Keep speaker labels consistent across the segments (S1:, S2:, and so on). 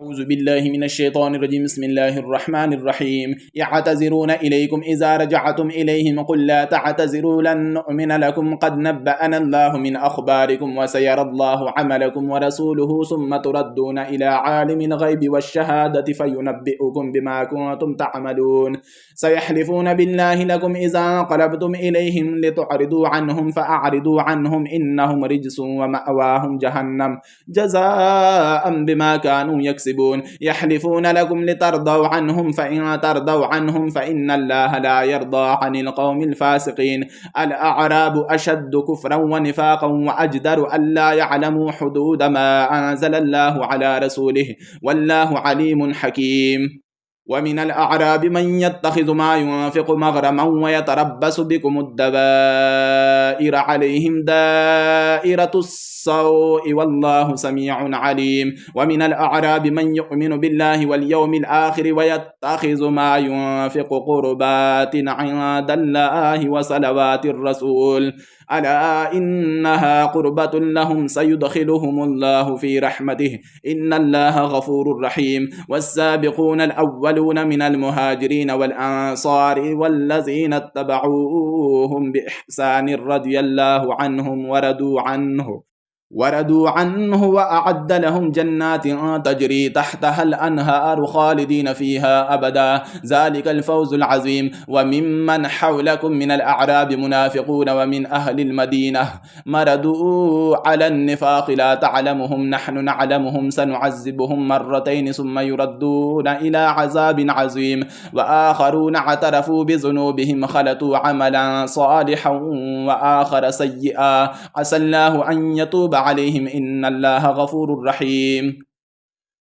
S1: أعوذ بالله من الشيطان الرجيم. بسم الله الرحمن الرحيم. يعتذرون إليكم إذا رجعتم إليهم قل لا تعتذروا لن نؤمن لكم قد نبأنا الله من أخباركم وسيرى الله عملكم ورسوله ثم تردون إلى عالم الغيب والشهادة فينبئكم بما كنتم تعملون. سيحلفون بالله لكم إذا انقلبتم إليهم لتعرضوا عنهم فأعرضوا عنهم إنهم رجس ومأواهم جهنم جزاء بما كانوا يكسبون. يحلفون لكم لترضوا عنهم فإن ترضوا عنهم فإن الله لا يرضى عن القوم الفاسقين. الأعراب أشد كفرا ونفاقا وأجدر ألا يعلموا حدود ما أنزل الله على رسوله والله عليم حكيم. ومن الأعراب من يتخذ ما ينفق مغرما ويتربص بكم الدوائر عليهم دائرة السوء والله سميع عليم. ومن الأعراب من يؤمن بالله واليوم الآخر ويتخذ ما ينفق قربات عند الله وصلوات الرسول ألا إنها قربة لهم سيدخلهم الله في رحمته إن الله غفور رحيم. والسابقون الأولون من المهاجرين والأنصار والذين اتبعوهم بإحسان رضي الله عنهم وردوا عنه وأعد لهم جنات تجري تحتها الأنهار خالدين فيها أبدا ذلك الفوز العظيم. وممن حولكم من الأعراب منافقون ومن أهل المدينة مردوا على النفاق لا تعلمهم نحن نعلمهم سنعذبهم مرتين ثم يردون إلى عذاب عظيم. وآخرون اعترفوا بذنوبهم خلطوا عملا صالحا وآخر سيئا عسى الله أن يتوب عليهم إن الله غفور رحيم.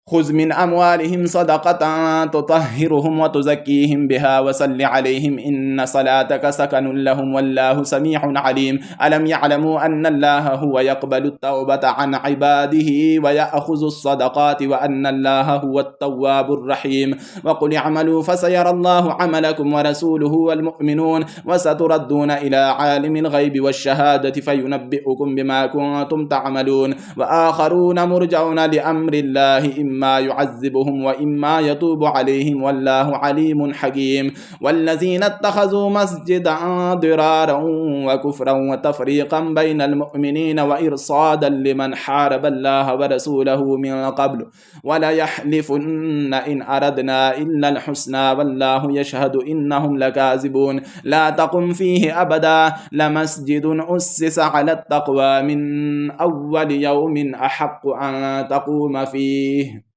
S1: خذ من أموالهم صدقة تطهرهم وتزكيهم بها وصل عليهم إن صلاتك سكن لهم والله سميع عليم. ألم يعلموا أن الله هو يقبل التوبة عن عباده ويأخذ الصدقات وأن الله هو التواب الرحيم. وقل اعملوا فسيرى الله عملكم ورسوله والمؤمنون وستردون إلى عالم الغيب والشهادة فينبئكم بما كنتم تعملون. وآخرون مرجعون لأمر الله إما يعذبهم وإما يتوب عليهم والله عليم حكيم. والذين اتخذوا مسجدا ضرارا وكفرا وتفريقا بين المؤمنين وإرصادا لمن حارب الله ورسوله من قبل ولا يحلفن إن أردنا إلا الحسنى والله يشهد إنهم لكاذبون. لا تقم فيه أبدا لمسجد أسس على التقوى من أول يوم أحق أن تقوم فيه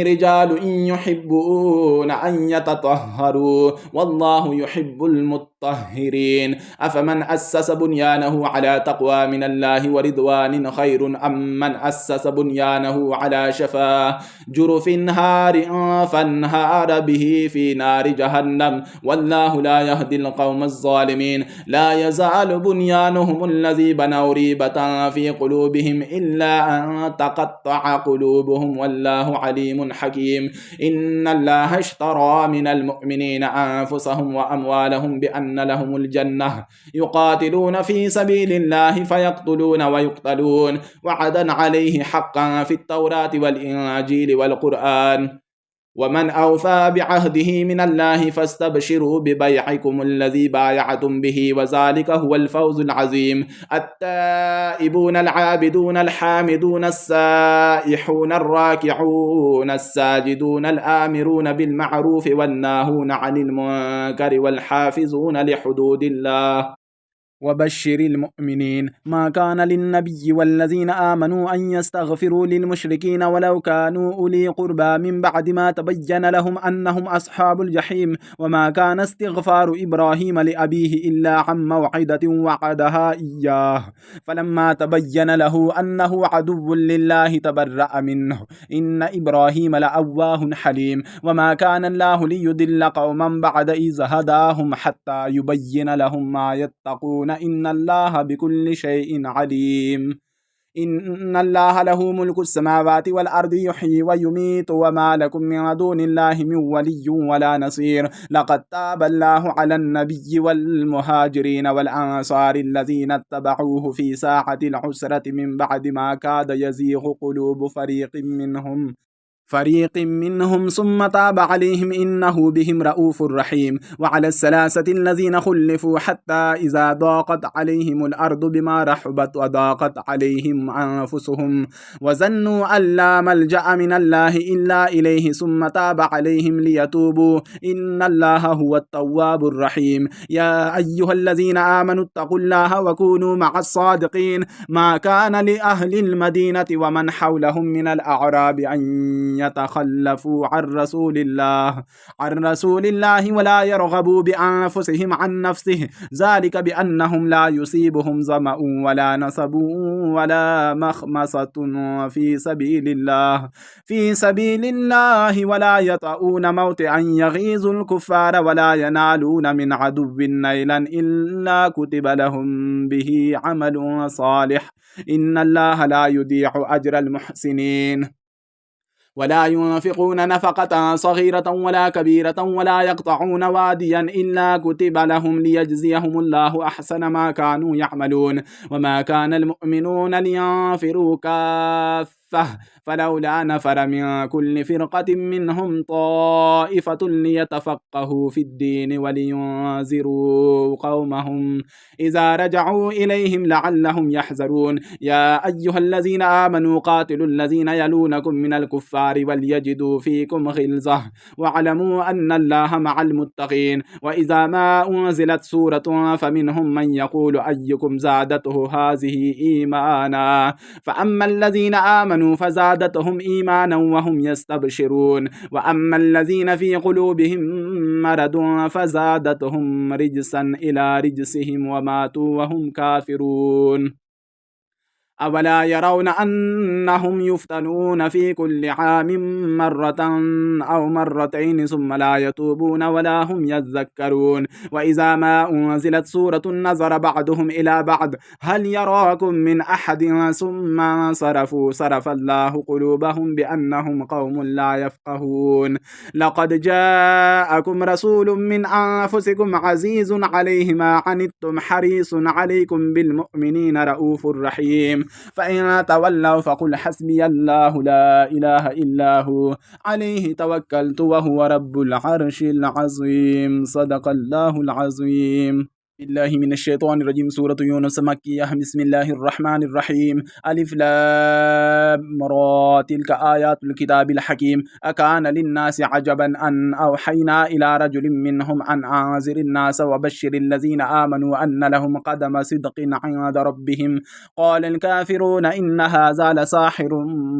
S1: رجال يحبون أن يتطهروا والله يحب المطهرين. أفمن أسس بنيانه على تقوى من الله ورضوان خير أم من أسس بنيانه على شفا جرف هار فانهار به في نار جهنم والله لا يهدي القوم الظالمين. لا يزال بنيانهم الذي بنوا ريبة في قلوبهم إلا أن تقطع قلوبهم والله عليم حكيم. إن الله اشترى من المؤمنين أنفسهم وأموالهم بأن لهم الجنة يقاتلون في سبيل الله فيقتلون ويقتلون وعدا عليه حقا في التوراة والإنجيل والقرآن. ومن أوفى بعهده من الله فاستبشروا ببيعكم الذي بايعتم به وذلك هو الفوز العظيم. التائبون العابدون الحامدون السائحون الراكعون الساجدون الآمرون بالمعروف والناهون عن المنكر والحافظون لحدود الله وبشر المؤمنين. ما كان للنبي والذين آمنوا أن يستغفروا للمشركين ولو كانوا أولي قربى من بعد ما تبين لهم أنهم أصحاب الجحيم. وما كان استغفار إبراهيم لأبيه إلا عن موعدة وعدها إياه فلما تبين له أنه عدو لله تبرأ منه إن إبراهيم لأواه حليم. وما كان الله ليضل قوما بعد إذ هداهم حتى يبين لهم ما يتقون إن الله بكل شيء عليم. إن الله له ملك السماوات والأرض يحيي ويميت وما لكم من دون الله من ولي ولا نصير. لقد تاب الله على النبي والمهاجرين والأنصار الذين اتبعوه في ساعة العسرة من بعد ما كاد يزيغ قلوب فريق منهم فريق منهم ثم تاب عليهم إنه بهم رؤوف رحيم. وعلى الثلاثة الذين خلفوا حتى إذا ضاقت عليهم الأرض بما رحبت وضاقت عليهم أنفسهم وظنوا أن لا ملجأ من الله إلا إليه ثم تاب عليهم ليتوبوا إن الله هو التواب الرحيم. يا أيها الذين آمنوا اتقوا الله وكونوا مع الصادقين. ما كان لأهل المدينة ومن حولهم من الأعراب أن يتخلفوا عن رسول الله ولا يرغبوا بأنفسهم عن نفسه ذلك بأنهم لا يصيبهم ظمأ ولا نصب ولا مخمصة في سبيل الله ولا يطؤون موطئا يغيظ الكفار ولا ينالون من عدو نيلا إلا كتب لهم به عمل صالح إن الله لا يضيع أجر المحسنين. ولا ينفقون نفقة صغيرة ولا كبيرة ولا يقطعون واديا إلا كتب لهم ليجزيهم الله أحسن ما كانوا يعملون. وما كان المؤمنون لينفروا كافة فلولا نفر من كل فرقة منهم طائفة ليتفقهوا في الدين ولينذروا قومهم إذا رجعوا إليهم لعلهم يحذرون. يا أيها الذين آمنوا قاتلوا الذين يلونكم من الكفار وليجدوا فيكم غلظة واعلموا أن الله مع المتقين. وإذا ما أنزلت سورة فمنهم من يقول أيكم زادته هذه إيمانا فأما الذين آمنوا فزادتهم إيمانا وهم يستبشرون وأما الذين في قلوبهم مرض فزادتهم رجسا إلى رجسهم وماتوا وهم كافرون. أولا يرون أنهم يفتنون في كل عام مرة أو مرتين ثم لا يتوبون ولا هم يذكرون. وإذا ما أنزلت سورة نظر بعضهم إلى بعض هل يراكم من أحد ثم صرف الله قلوبهم بأنهم قوم لا يفقهون. لقد جاءكم رسول من أنفسكم عزيز عليه ما عنتم حريص عليكم بالمؤمنين رؤوف رحيم. فإن تولوا فقل حسبي الله لا إله إلا هو عليه توكلت وهو رب العرش العظيم. صدق الله العظيم. بالله من الشيطان الرجيم. سورة يونس مكية. بسم الله الرحمن الرحيم. ألف لام را تلك آيات الكتاب الحكيم. أكان للناس عجبا أن أوحينا إلى رجل منهم أن أنذر الناس وبشر الذين آمنوا أن لهم قدم صدق عند ربهم قال الكافرون إن هذا لساحر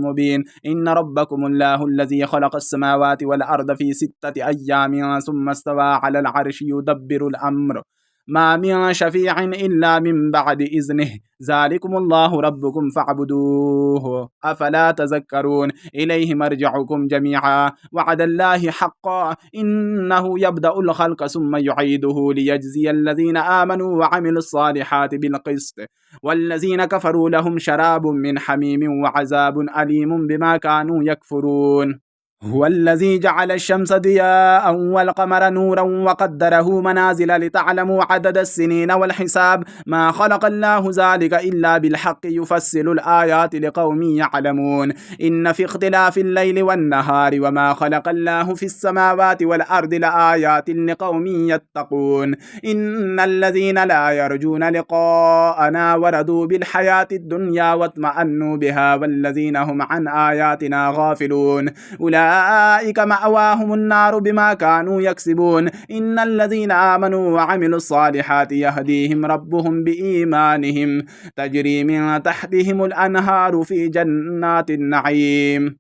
S1: مبين. إن ربكم الله الذي خلق السماوات والأرض في 6 أيام ثم استوى على العرش يدبر الأمر ما من شفيع إلا من بعد إذنه ذلكم الله ربكم فاعبدوه أفلا تذكرون. إليه مرجعكم جميعا وعد الله حقا إنه يبدأ الخلق ثم يعيده ليجزي الذين آمنوا وعملوا الصالحات بالقسط والذين كفروا لهم شراب من حميم وعذاب أليم بما كانوا يكفرون. هو الذي جعل الشمس ضياء والقمر نورا وقدره منازل لتعلموا عدد السنين والحساب ما خلق الله ذلك إلا بالحق يفصل الآيات لقوم يعلمون. إن في اختلاف الليل والنهار وما خلق الله في السماوات والأرض لآيات لقوم يتقون. إن الذين لا يرجون لقاءنا وردوا بالحياة الدنيا واطمأنوا بها والذين هم عن آياتنا غافلون أولئك مأواهم النار بما كانوا يكسبون. إن الذين آمنوا وعملوا الصالحات يهديهم ربهم بإيمانهم تجري من تحتهم الأنهار في جنات النعيم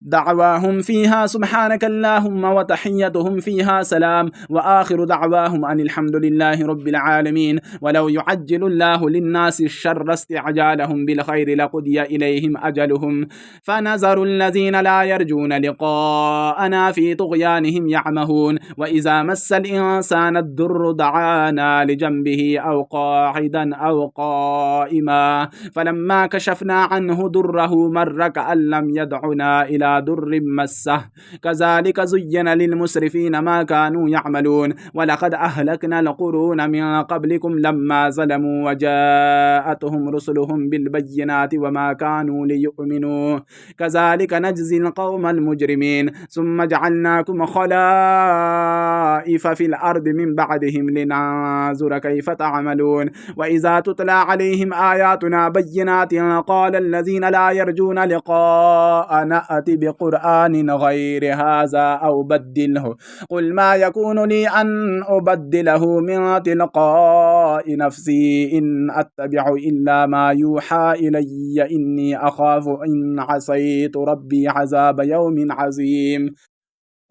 S1: دعواهم فيها سبحانك اللهم وتحيتهم فيها سلام وآخر دعواهم أن الحمد لله رب العالمين. ولو يعجل الله للناس الشر استعجالهم بالخير لقضي إليهم أجلهم فنذر الذين لا يرجون لقاءنا في طغيانهم يعمهون. وإذا مس الإنسان الضر دعانا لجنبه أو قاعدا أو قائما فلما كشفنا عنه ضره مر كأن لم يدعنا إلى ولا ضر مسه كذلك زين للمسرفين ما كانوا يعملون ولقد أهلكنا القرون من قبلكم لما ظلموا وجاءتهم رسلهم بالبينات وما كانوا ليؤمنوا كذلك نجزي القوم المجرمين ثم جعلناكم خلائف في الأرض من بعدهم لننظر كيف تعملون وإذا تتلى عليهم آياتنا بينات قال الذين لا يرجون لقاء نأتي بقرآن غير هذا أو بدله قل ما يكون لي أن أبدله من تلقاء نفسي إن أتبع إلا ما يوحى إلي إني أخاف إن عصيت ربي عذاب يوم عظيم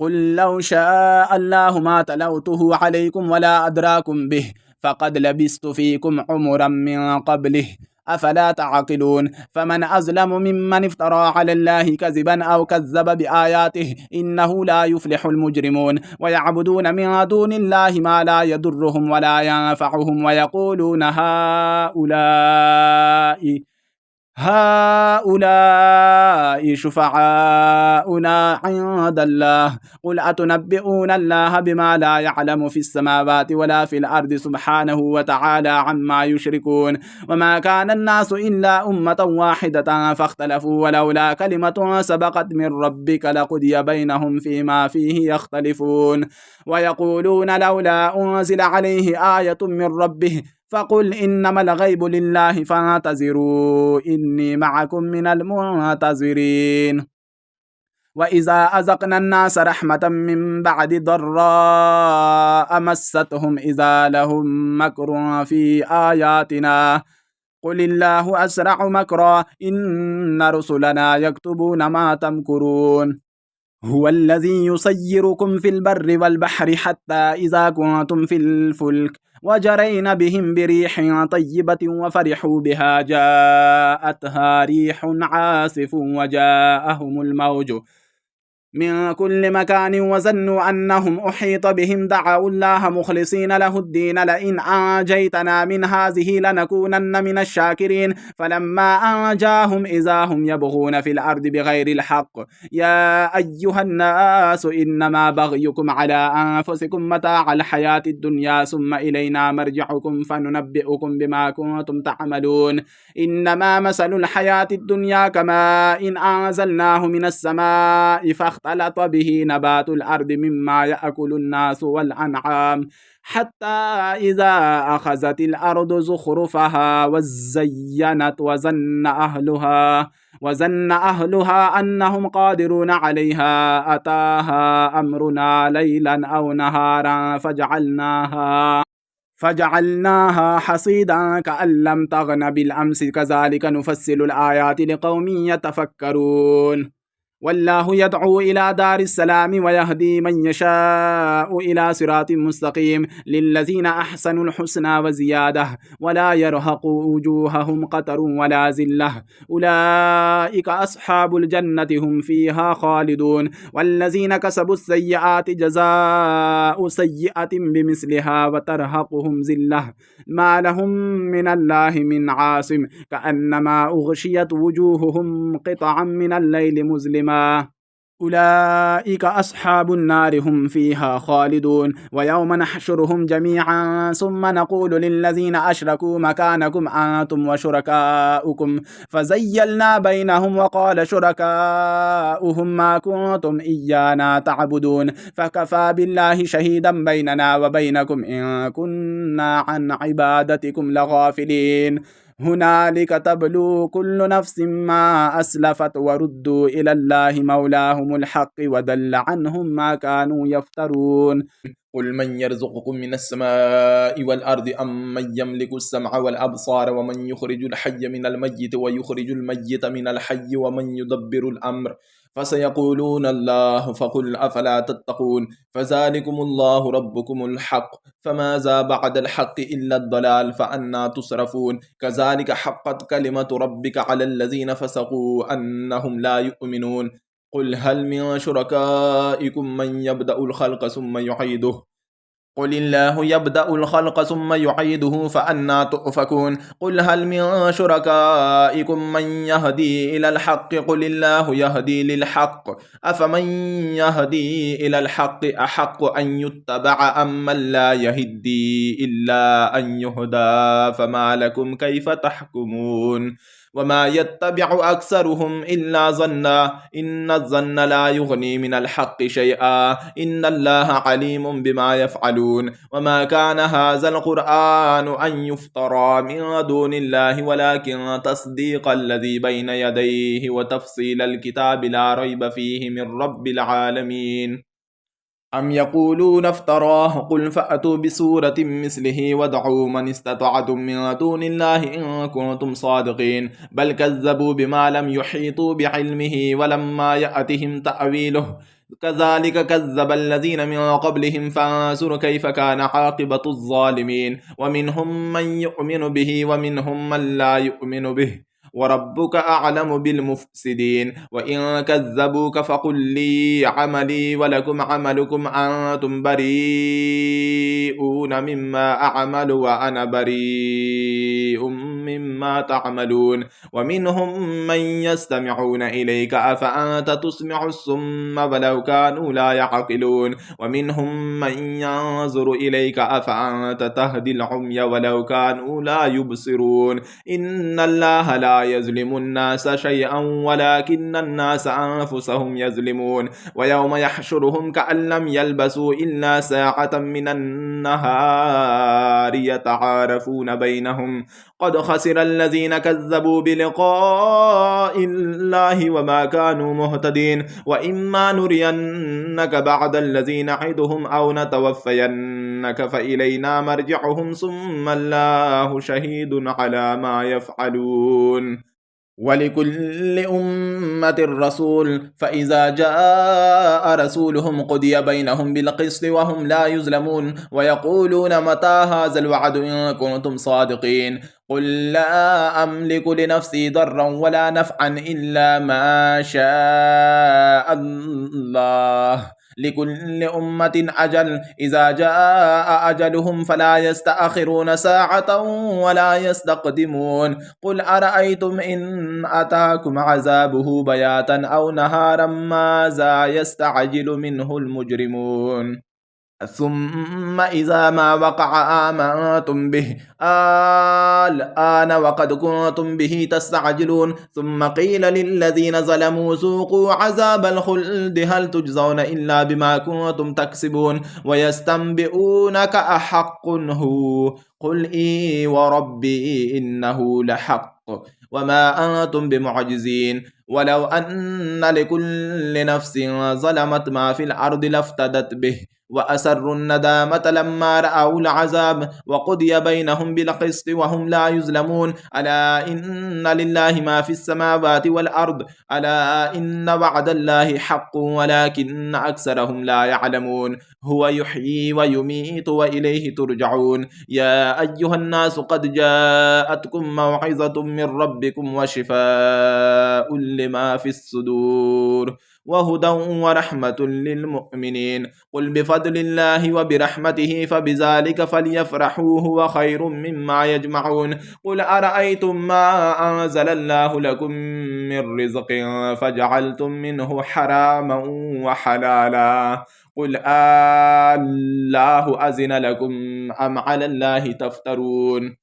S1: قل لو شاء الله ما تلوته عليكم ولا أدراكم به فقد لبثت فيكم عمرا من قبله أفلا تعقلون فمن أظلم ممن افترى على الله كذبا أو كذب بآياته إنه لا يفلح المجرمون ويعبدون من دون الله ما لا يضرهم ولا ينفعهم ويقولون هؤلاء شفعاؤنا عند الله قل أتنبئون الله بما لا يعلم في السماوات ولا في الأرض سبحانه وتعالى عما يشركون وما كان الناس إلا أمة واحدة فاختلفوا ولولا كلمة سبقت من ربك لقضي بينهم فيما فيه يختلفون ويقولون لولا أنزل عليه آية من ربه فقل إنما الغيب لله فانتظروا إني معكم من المنتظرين وإذا أذقنا الناس رحمة من بعد ضراء مستهم إذا لهم مكر في آياتنا قل الله أسرع مكرا إن رسلنا يكتبون ما تمكرون هو الذي يسيركم في البر والبحر حتى إذا كنتم في الفلك وجرين بهم بريح طيبة وفرحوا بها جاءتها ريح عاصف وجاءهم الموج من كل مكان وظنوا أنهم أحيط بهم دعوا الله مخلصين له الدين لئن أنجيتنا من هذه لنكونن من الشاكرين فلما أنجاهم إذا هم يبغون في الأرض بغير الحق يا أيها الناس إنما بغيكم على أنفسكم متاع الحياة الدنيا ثم إلينا مرجعكم فننبئكم بما كنتم تعملون إنما مثل الحياة الدنيا كماء إن أنزلناه من السماء فاختلط به نبات الأرض مما يأكل الناس والأنعام حتى إذا أخذت الأرض زخرفها وزينت وظن أهلها أنهم قادرون عليها أتاها أمرنا ليلا أو نهارا فجعلناها حصيدا كأن لم تغن بالأمس كذلك نفصل الآيات لقوم يتفكرون والله يدعو إلى دار السلام ويهدي من يشاء إلى صراط مستقيم للذين أحسنوا الحسنى وزيادة ولا يرهق وجوههم قتر ولا ذلة أولئك أصحاب الجنة هم فيها خالدون والذين كسبوا السيئات جزاء سيئة بمثلها وترهقهم ذلة ما لهم من الله من عاصم كأنما أغشيت وجوههم قطعا من الليل مظلما أولئك أصحاب النار هم فيها خالدون ويوم نحشرهم جميعا ثم نقول للذين أشركوا مكانكم أنتم وشركاؤكم فزيلنا بينهم وقال شركاؤهم ما كنتم إيانا تعبدون فكفى بالله شهيدا بيننا وبينكم إن كنا عن عبادتكم لغافلين هنالك تبلو كل نفس ما أسلفت وردوا إلى الله مولاهم الحق وضل عنهم ما كانوا يفترون قل من يرزقكم من السماء والأرض أم من يملك السمع والأبصار ومن يخرج الحي من الميت ويخرج الميت من الحي ومن يدبر الأمر فسيقولون الله فقل أفلا تتقون فذلكم الله ربكم الحق فماذا بعد الحق إلا الضلال فأنا تصرفون كذلك حقت كلمة ربك على الذين فسقوا أنهم لا يؤمنون قل هل من شركائكم من يبدأ الخلق ثم يعيده قل الله يبدأ الخلق ثم يعيده فأنى تؤفكون قل هل من شركائكم من يهدي إلى الحق قل الله يهدي للحق أفمن يهدي إلى الحق أحق أن يتبع أم من لا يهدي إلا أن يهدى فما لكم كيف تحكمون وما يتبع أكثرهم إلا ظنا إن الظن لا يغني من الحق شيئا إن الله عليم بما يفعلون وما كان هذا القرآن أن يفترى من دون الله ولكن تصديق الذي بين يديه وتفصيل الكتاب لا ريب فيه من رب العالمين أم يقولون افتراه قل فأتوا بسورة مثله وادعوا من استطعتم من دون الله إن كنتم صادقين بل كذبوا بما لم يحيطوا بعلمه ولما يأتهم تأويله كذلك كذب الذين من قبلهم فانظر كيف كان عاقبة الظالمين ومنهم من يؤمن به ومنهم من لا يؤمن به وربك أعلم بالمفسدين وإن كذبوك فقل لي عملي ولكم عملكم أنتم بريئون مما أعمل وأنا بريء مما تعملون ومنهم من يستمعون إليك أفأنت تسمع الصم ولو كانوا لا يعقلون ومنهم من ينظر إليك أفأنت تهدي العمي ولو كانوا لا يبصرون إن الله لا يظلم الناس شيئا ولكن الناس أنفسهم يظلمون ويوم يحشرهم كأن لم يلبسوا إلا ساعة من النهار يتعارفون بينهم قد خسر الذين كذبوا بلقاء الله وما كانوا مهتدين وإما نرينك بعد الذين نعدهم أو نتوفينك فإلينا مرجعهم ثم الله شهيد على ما يفعلون ولكل أمة رسول فإذا جاء رسولهم قضي بينهم بالقسط وهم لا يظلمون ويقولون متى هذا الوعد إن كنتم صادقين قل لا أملك لنفسي ضرا ولا نفعا إلا ما شاء الله لكل أمة أجل إذا جاء أجلهم فلا يستأخرون ساعة ولا يستقدمون قل أرأيتم إن أتاكم عذابه بياتا أو نهارا ماذا يستعجل منه المجرمون ثم إذا ما وقع آمنتم به الآن وقد كنتم به تستعجلون ثم قيل للذين ظلموا ذوقوا عذاب الخلد هل تجزون إلا بما كنتم تكسبون ويستنبئونك أحق هو قل إي وربي إنه لحق وما أنتم بمعجزين ولو أن لكل نفس ظلمت ما في الأرض لافتدت به وأسروا الندامة لما رأوا العذاب وقضي بينهم بالقسط وهم لا يظلمون ألا إن لله ما في السماوات والأرض ألا إن وعد الله حق ولكن أكثرهم لا يعلمون هو يحيي ويميت وإليه ترجعون يا أيها الناس قد جاءتكم موعظة من ربكم وشفاء لما في الصدور وهدى ورحمة للمؤمنين قل بفضل الله وبرحمته فبذلك فليفرحوا هو خير مما يجمعون قل أرأيتم ما أنزل الله لكم من رزق فجعلتم منه حراما وحلالا قل الله أذن لكم أم على الله تفترون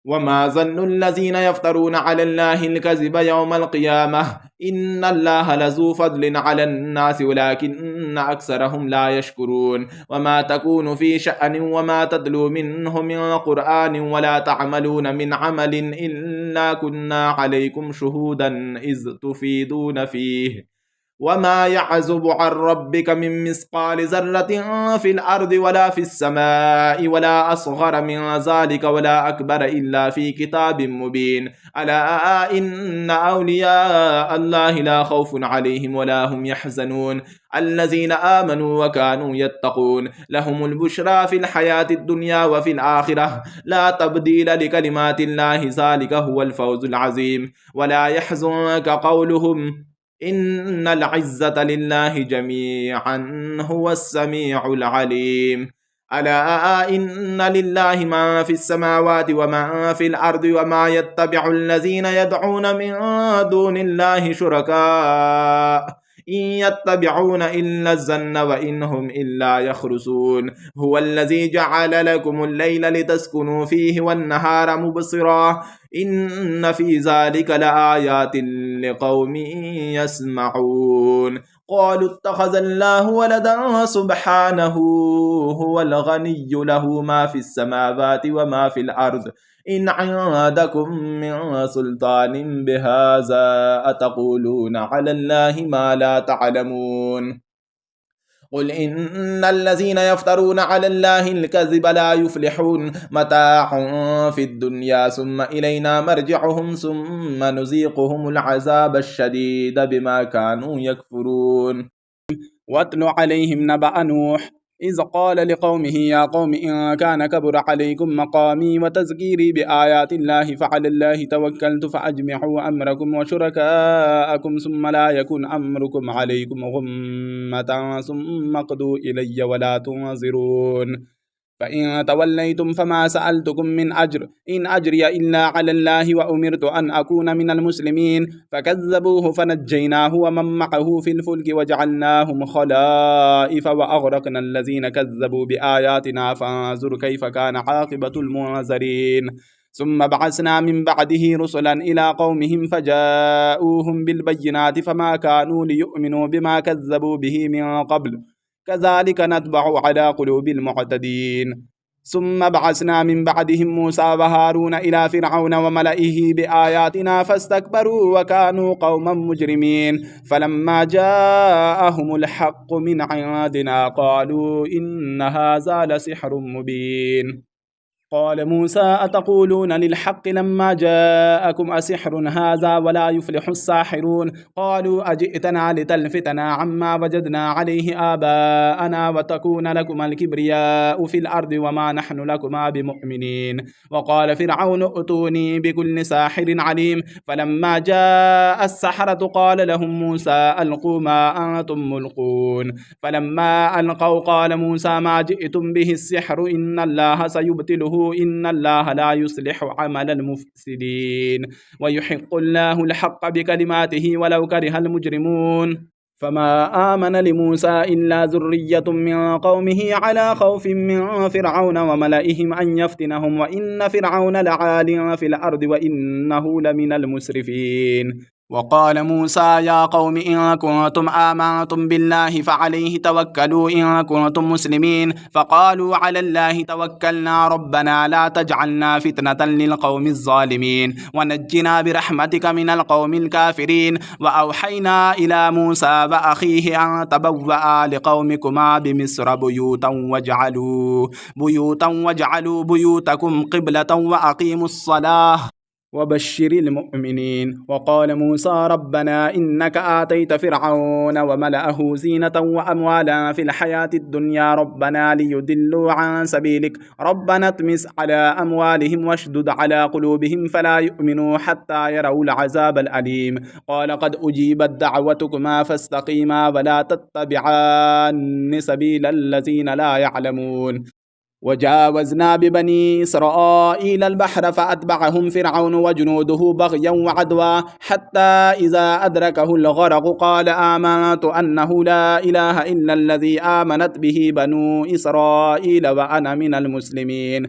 S1: وما ظن الذين يفترون على الله الكذب يوم القيامة إن الله لذو فضل على الناس ولكن أكثرهم لا يشكرون وما تكون في شأن وما تتلو منه من قرآن ولا تعملون من عمل إلا كنا عليكم شهودا إذ تفيدون فيه وما يعزب عن ربك من مثقال ذرة في الأرض ولا في السماء ولا أصغر من ذلك ولا أكبر إلا في كتاب مبين ألا إن أولياء الله لا خوف عليهم ولا هم يحزنون الذين آمنوا وكانوا يتقون لهم البشرى في الحياة الدنيا وفي الآخرة لا تبديل لكلمات الله ذلك هو الفوز العظيم ولا يحزنك قولهم إن العزة لله جميعا هو السميع العليم ألا إن لله ما في السماوات وما في الأرض وما يتبع الذين يدعون من دون الله شركاء إن يتبعون إلا الظن وإن هم إلا يخرصون هو الذي جعل لكم الليل لتسكنوا فيه والنهار مبصرا إن في ذلك لآيات لقوم يسمعون قالوا اتخذ الله ولدا سبحانه هو الغني له ما في السماوات وما في الأرض إن عندكم من سلطان بهذا أتقولون على الله ما لا تعلمون قل إن الذين يفترون على الله الكذب لا يفلحون متاع في الدنيا ثم إلينا مرجعهم ثم نذيقهم العذاب الشديد بما كانوا يكفرون واتل عليهم نبأ نوح إذ قال لقومه يا قوم إن كان كبر عليكم مقامي وتذكيري بآيات الله فعلى الله توكلت فأجمعوا أمركم وشركاءكم ثم لا يكن أمركم عليكم غمة ثم اقضوا إلي ولا تنظرون فإن توليتم فما سألتكم من أجر إن أجري إلا على الله وأمرت أن أكون من المسلمين فكذبوه فنجيناه ومن معه في الفلك وجعلناهم خلائف وأغرقنا الذين كذبوا بآياتنا فانظر كيف كان عاقبة المنذرين ثم بعثنا من بعده رسلا إلى قومهم فجاءوهم بالبينات فما كانوا ليؤمنوا بما كذبوا به من قبل كذلك نتبع على قلوب المعتدين ثم بعثنا من بعدهم موسى وهارون إلى فرعون وملئه بآياتنا فاستكبروا وكانوا قوما مجرمين فلما جاءهم الحق من عندنا قالوا إن هذا لسحر مبين قال موسى أتقولون للحق لما جاءكم أسحر هذا ولا يفلح الساحرون قالوا أجئتنا لتلفتنا عما وجدنا عليه آباءنا وتكون لكما الكبرياء في الأرض وما نحن لكما بمؤمنين وقال فرعون ائتوني بكل ساحر عليم فلما جاء السحرة قال لهم موسى ألقوا ما أنتم ملقون فلما ألقوا قال موسى ما جئتم به السحر إن الله سيبطله إن الله لا يصلح عمل المفسدين ويحق الله الحق بكلماته ولو كره المجرمون فما آمن لموسى إلا ذرية من قومه على خوف من فرعون وملئهم أن يفتنهم وإن فرعون لعال في الأرض وإنه لمن المسرفين وقال موسى يا قوم إن كنتم آمنتم بالله فعليه توكلوا إن كنتم مسلمين فقالوا على الله توكلنا ربنا لا تجعلنا فتنة للقوم الظالمين ونجنا برحمتك من القوم الكافرين وأوحينا إلى موسى وأخيه أن تبوأ لقومكما بمصر بيوتا وجعلوا بيوتكم قبلة وأقيموا الصلاة وبشر المؤمنين وقال موسى ربنا إنك آتيت فرعون وملأه زينة وأموالا في الحياة الدنيا ربنا ليضلوا عن سبيلك ربنا اطمس على أموالهم واشدد على قلوبهم فلا يؤمنوا حتى يروا العذاب الأليم قال قد أجيبت دعوتكما فاستقيما ولا تتبعان سبيل الذين لا يعلمون وجاوزنا ببني إسرائيل البحر فأتبعهم فرعون وجنوده بغيا وعدوا حتى إذا أدركه الغرق قال آمنت أنه لا إله إلا الذي آمنت به بنو إسرائيل وأنا من المسلمين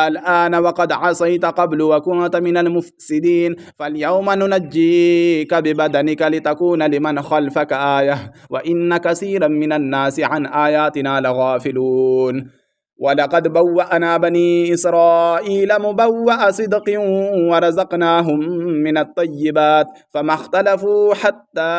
S1: الآن وقد عصيت قبل وكنت من المفسدين فاليوم ننجيك ببدنك لتكون لمن خلفك آية وإن كثيرا من الناس عن آياتنا لغافلون ولقد بوأنا بني إسرائيل مبوأ صدق ورزقناهم من الطيبات فما اختلفوا حتى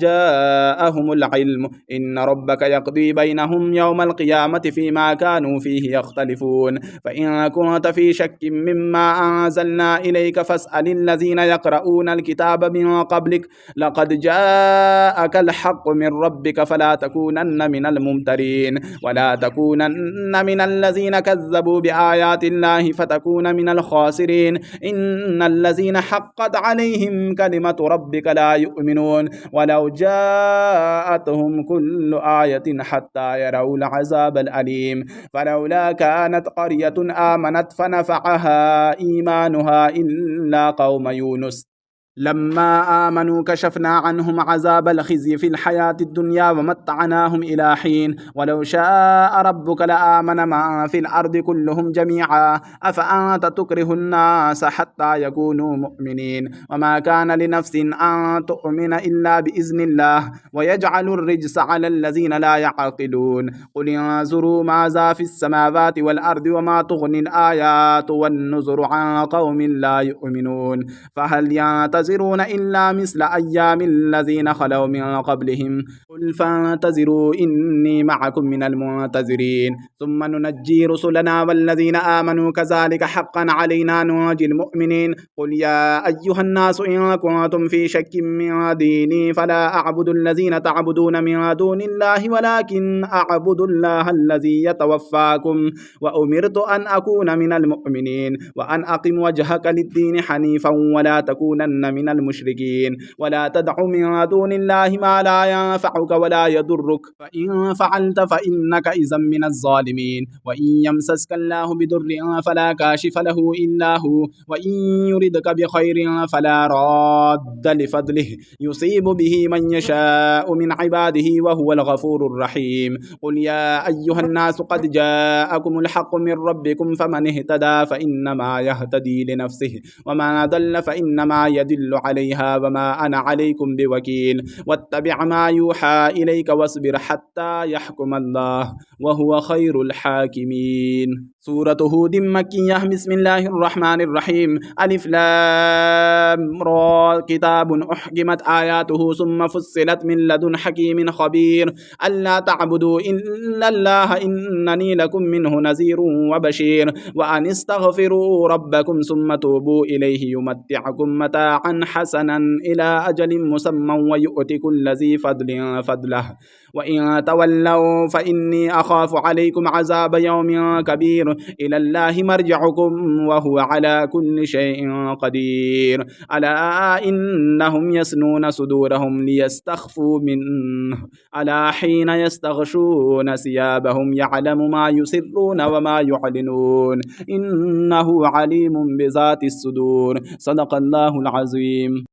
S1: جاءهم العلم إن ربك يقضي بينهم يوم القيامة فيما كانوا فيه يختلفون فإن كنت في شك مما أنزلنا إليك فاسأل الذين يقرؤون الكتاب من قبلك لقد جاءك الحق من ربك فلا تكونن من الممترين ولا تكونن تكون من الذين كذبوا بآيات الله فتكون من الخاسرين. إن الذين حقت عليهم كلمة ربك لا يؤمنون ولو جاءتهم كل آية حتى يروا العذاب الأليم. فلولا كانت قرية آمنت فنفعها إيمانها إلا قوم يونس لما آمنوا كشفنا عنهم عذاب الخزي في الحياة الدنيا ومتعناهم إلى حين. ولو شاء ربك لآمن من في الأرض كلهم جميعا أفأنت تكره الناس حتى يكونوا مؤمنين. وما كان لنفس أن تؤمن إلا بإذن الله ويجعل الرجس على الذين لا يعقلون. قل انظروا ماذا في السماوات والأرض وما تغني الآيات والنذر عن قوم لا يؤمنون. فهل ينتظرون إلا مثل أيام الذين خلوا من قبلهم قل فانتظروا إني معكم من المنتظرين ثم ننجي رسلنا والذين آمنوا كذلك حقا علينا ننجي المؤمنين. قل يا أيها الناس إن كنتم في شك من ديني فلا أعبد الذين تعبدون من دون الله ولكن أعبد الله الذي يتوفاكم وأمرت أن أكون من المؤمنين وأن أقم وجهك للدين حنيفا ولا تكونن من المشركين. ولا تدع من دون الله ما لا ينفعك ولا يضرك فإن فعلت فإنك إذا من الظالمين. وإن يمسسك الله بضر فلا كاشف له إلا هو وإن يردك بخير فلا راد لفضله يصيب به من يشاء من عباده وهو الغفور الرحيم. قل يا أيها الناس قد جاءكم الحق من ربكم فمن اهتدى فإنما يهتدي لنفسه ومن ضل فإنما يدل عليها وما أنا عليكم بوكيل. واتبع ما يوحى إليك واصبر حتى يحكم الله وهو خير الحاكمين. سورة هود مكية. بسم الله الرحمن الرحيم. ألف لام را كتاب أحكمت آياته ثم فصلت من لدن حكيم خبير ألا تعبدوا إلا الله إنني لكم منه نذير وبشير وأن استغفروا ربكم ثم توبوا إليه يمتعكم متاعا حسنا إلى أجل مسمى ويؤتي كل ذي فضل فضله وإن تولوا فإني أخاف عليكم عذاب يوم كبير. إلى الله مرجعكم وهو على كل شيء قدير. ألا إنهم يسنون صدورهم ليستخفوا منه ألا حين يستغشون ثيابهم يعلم ما يسرون وما يعلنون إنه عليم بذات الصدور. صدق الله العظيم.